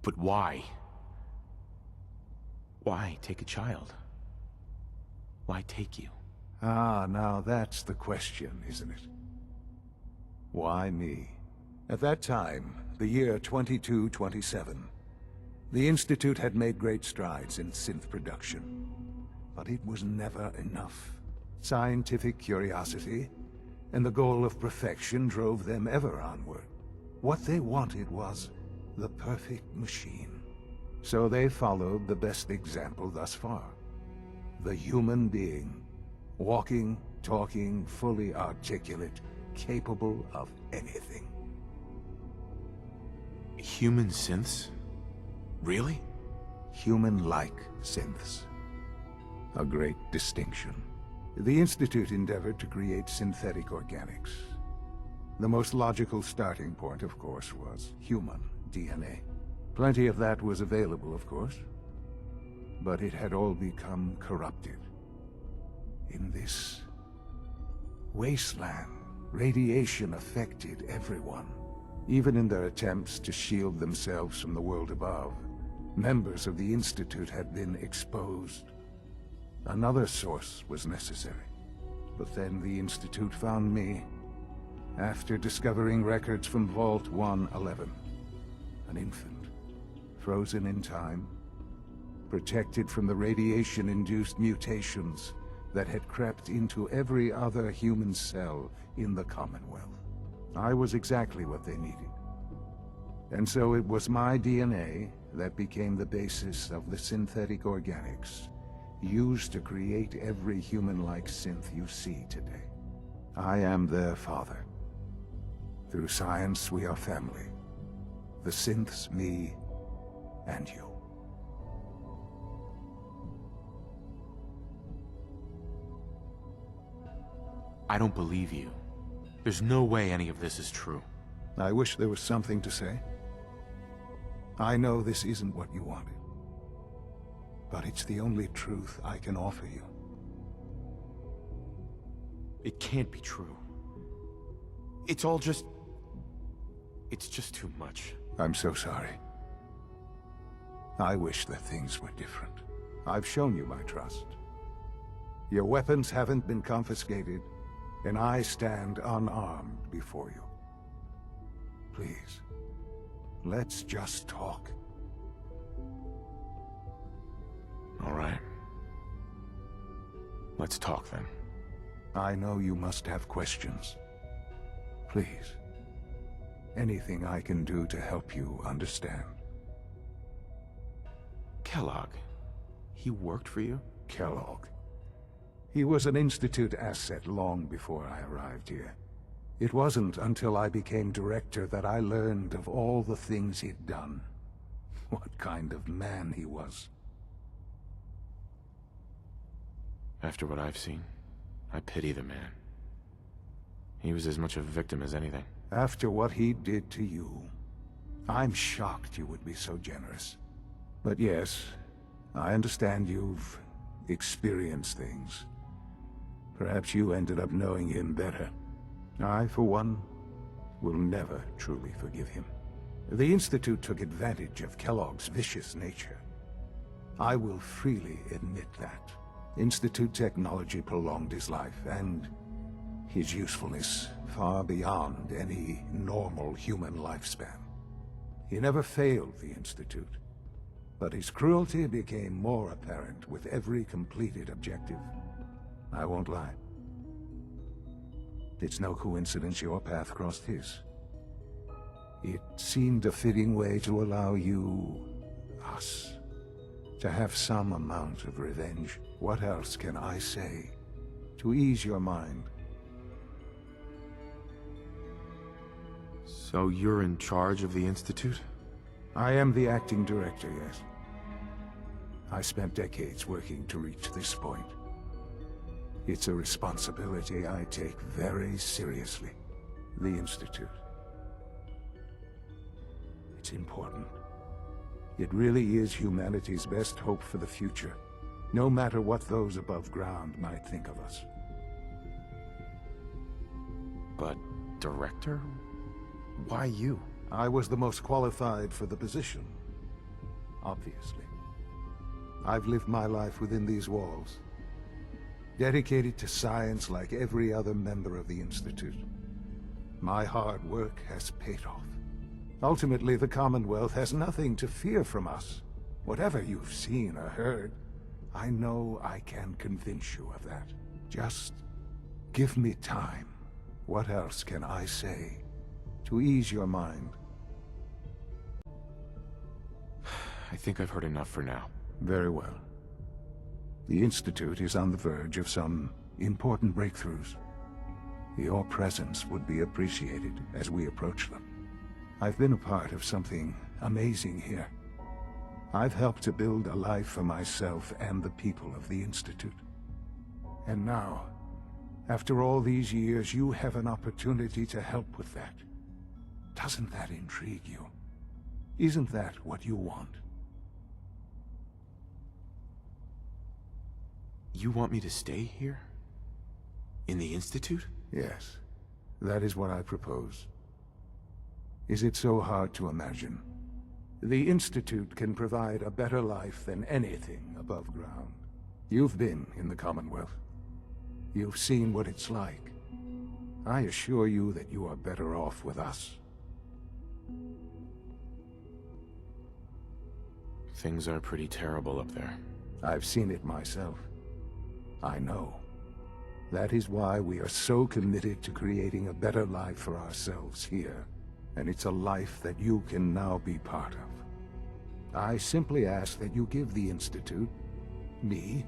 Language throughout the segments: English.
But why? Why take a child? Why take you? Ah, now that's the question, isn't it? Why me? At that time, the year 2227, the Institute had made great strides in synth production. But it was never enough. Scientific curiosity and the goal of perfection drove them ever onward. What they wanted was the perfect machine. So they followed the best example thus far. The human being. Walking, talking, fully articulate, capable of anything. Human synths? Really? Human-like synths. A great distinction. The Institute endeavored to create synthetic organics. The most logical starting point, of course, was human DNA. Plenty of that was available, of course. But it had all become corrupted. In this wasteland, radiation affected everyone. Even in their attempts to shield themselves from the world above, members of the Institute had been exposed. Another source was necessary. But then the Institute found me, after discovering records from Vault 111. An infant, frozen in time, protected from the radiation-induced mutations that had crept into every other human cell in the Commonwealth. I was exactly what they needed. And so it was my DNA that became the basis of the synthetic organics used to create every human-like synth you see today. I am their father. Through science, we are family. The synths, me, and you. I don't believe you. There's no way any of this is true. I wish there was something to say. I know this isn't what you wanted. But it's the only truth I can offer you. It can't be true. It's just too much. I'm so sorry. I wish that things were different. I've shown you my trust. Your weapons haven't been confiscated, and I stand unarmed before you. Please, let's just talk. All right. Let's talk then. I know you must have questions. Please, anything I can do to help you understand. Kellogg, he worked for you? Kellogg. He was an Institute asset long before I arrived here. It wasn't until I became director that I learned of all the things he'd done. What kind of man he was. After what I've seen, I pity the man. He was as much a victim as anything. After what he did to you, I'm shocked you would be so generous. But yes, I understand you've experienced things. Perhaps you ended up knowing him better. I, for one, will never truly forgive him. The Institute took advantage of Kellogg's vicious nature. I will freely admit that. Institute technology prolonged his life, and his usefulness far beyond any normal human lifespan. He never failed the Institute, but his cruelty became more apparent with every completed objective. I won't lie. It's no coincidence your path crossed his. It seemed a fitting way to allow you, us, to have some amount of revenge. What else can I say to ease your mind? So you're in charge of the Institute? I am the acting director, yes. I spent decades working to reach this point. It's a responsibility I take very seriously. The Institute. It's important. It really is humanity's best hope for the future, no matter what those above ground might think of us. But, director? Why you? I was the most qualified for the position. obviously. I've lived my life within these walls, dedicated to science like every other member of the Institute. My hard work has paid off. Ultimately, the Commonwealth has nothing to fear from us. Whatever you've seen or heard, I know I can convince you of that. Just give me time. What else can I say to ease your mind? I think I've heard enough for now. Very well. The Institute is on the verge of some important breakthroughs. Your presence would be appreciated as we approach them. I've been a part of something amazing here. I've helped to build a life for myself and the people of the Institute. And now, after all these years, you have an opportunity to help with that. Doesn't that intrigue you? Isn't that what you want? You want me to stay here? In the Institute? Yes, that is what I propose. Is it so hard to imagine? The Institute can provide a better life than anything above ground. You've been in the Commonwealth. You've seen what it's like. I assure you that you are better off with us. Things are pretty terrible up there. I've seen it myself. I know. That is why we are so committed to creating a better life for ourselves here. And it's a life that you can now be part of. I simply ask that you give the Institute, me,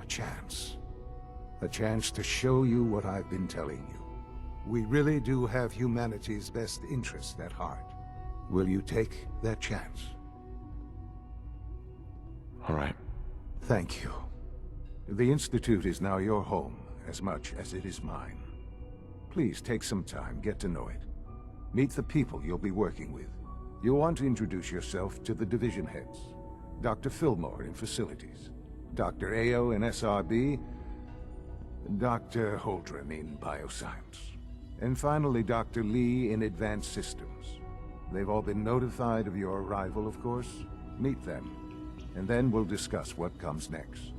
a chance. A chance to show you what I've been telling you. We really do have humanity's best interest at heart. Will you take that chance? All right. Thank you. The Institute is now your home, as much as it is mine. Please take some time, get to know it. Meet the people you'll be working with. You'll want to introduce yourself to the division heads. Dr. Fillmore in Facilities, Dr. Ayo in SRB, Dr. Holdren in Bioscience, and finally Dr. Lee in Advanced Systems. They've all been notified of your arrival, of course. Meet them, and then we'll discuss what comes next.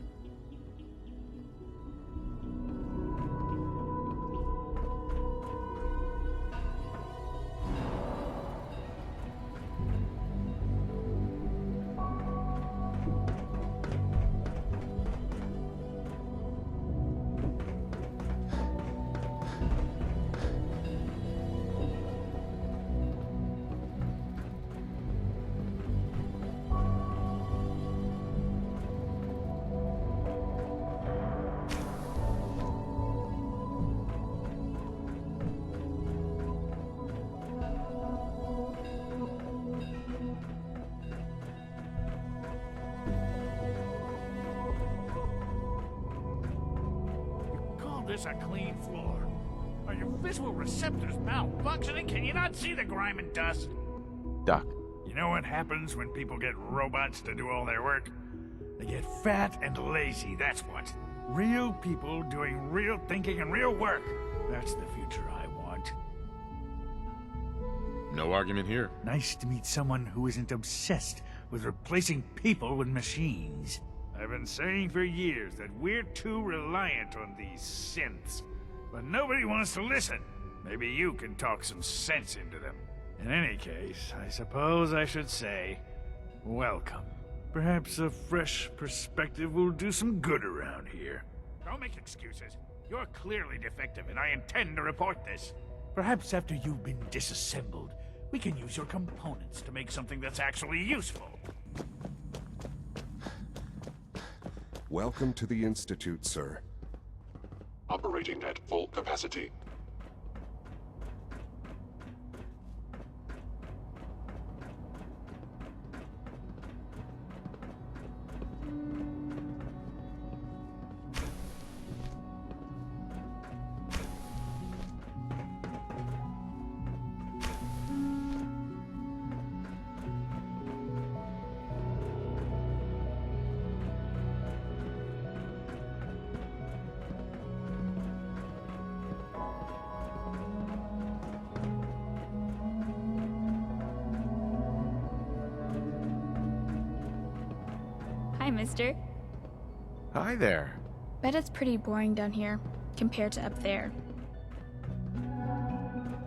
This a clean floor. Are your visual receptors malfunctioning? Can you not see the grime and dust? Doc. You know what happens when people get robots to do all their work? They get fat and lazy, that's what. Real people doing real thinking and real work. That's the future I want. No argument here. Nice to meet someone who isn't obsessed with replacing people with machines. I've been saying for years that we're too reliant on these synths, but nobody wants to listen. Maybe you can talk some sense into them. In any case, I suppose I should say, welcome. Perhaps a fresh perspective will do some good around here. Don't make excuses. You're clearly defective, and I intend to report this. Perhaps after you've been disassembled, we can use your components to make something that's actually useful. Welcome to the Institute, sir. Operating at full capacity. Hi, mister. Hi there. Bet it's pretty boring down here, compared to up there.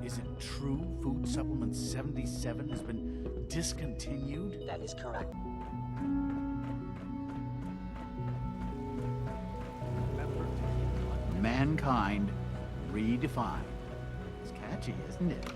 Is it true Food Supplement 77 has been discontinued? That is correct. Mankind redefined. It's catchy, isn't it?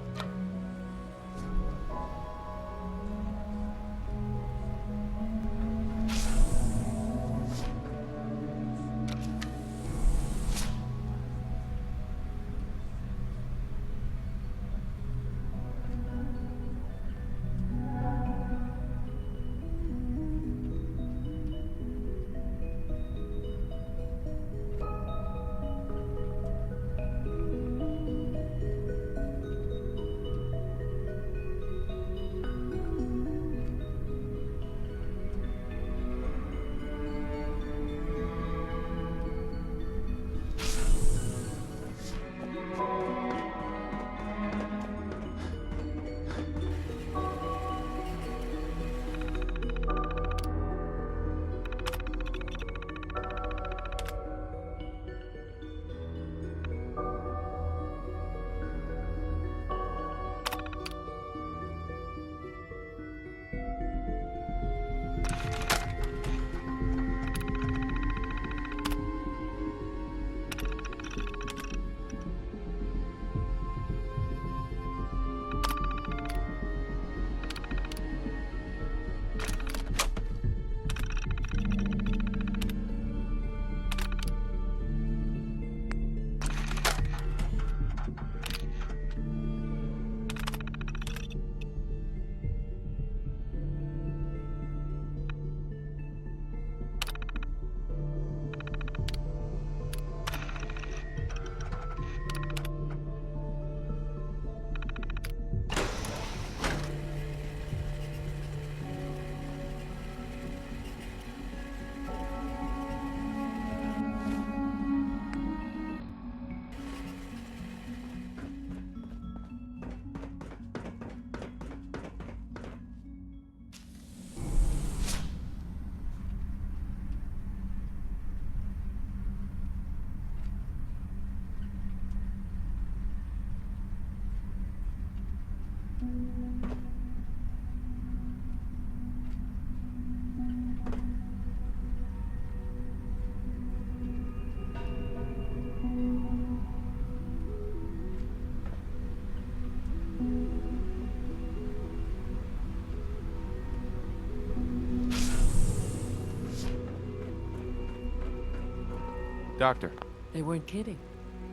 Doctor. They weren't kidding.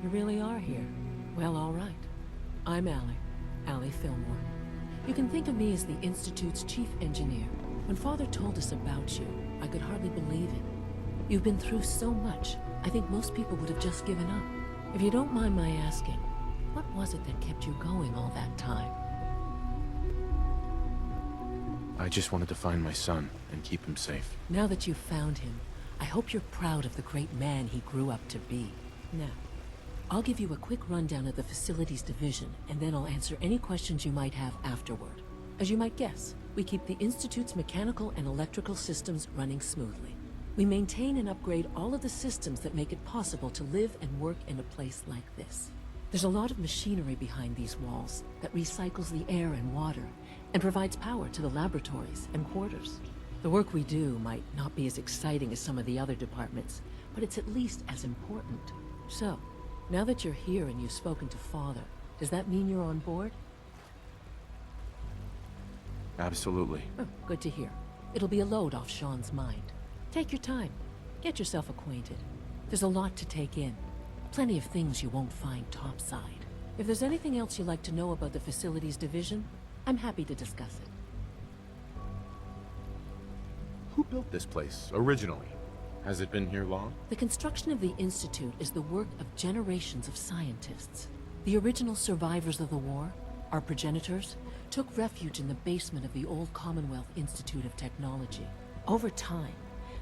You really are here. Well, all right. I'm Allie Fillmore. You can think of me as the Institute's chief engineer. When Father told us about you, I could hardly believe it. You've been through so much, I think most people would have just given up. If you don't mind my asking, what was it that kept you going all that time? I just wanted to find my son and keep him safe. Now that you've found him, I hope you're proud of the great man he grew up to be. Now, I'll give you a quick rundown of the Facilities Division, and then I'll answer any questions you might have afterward. As you might guess, we keep the Institute's mechanical and electrical systems running smoothly. We maintain and upgrade all of the systems that make it possible to live and work in a place like this. There's a lot of machinery behind these walls that recycles the air and water, and provides power to the laboratories and quarters. The work we do might not be as exciting as some of the other departments, but it's at least as important. So, now that you're here and you've spoken to Father, does that mean you're on board? Absolutely. Oh, good to hear. It'll be a load off Shaun's mind. Take your time. Get yourself acquainted. There's a lot to take in. Plenty of things you won't find topside. If there's anything else you'd like to know about the Facilities Division, I'm happy to discuss it. Who built this place, originally? Has it been here long? The construction of the Institute is the work of generations of scientists. The original survivors of the war, our progenitors, took refuge in the basement of the old Commonwealth Institute of Technology. Over time,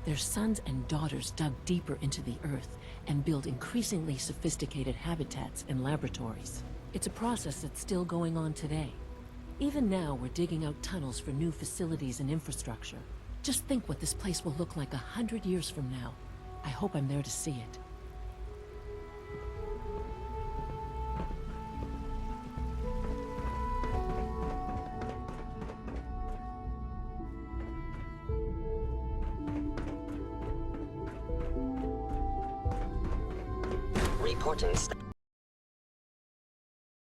their sons and daughters dug deeper into the earth and built increasingly sophisticated habitats and laboratories. It's a process that's still going on today. Even now, we're digging out tunnels for new facilities and infrastructure. Just think what this place will look like 100 years from now. I hope I'm there to see it. Reporting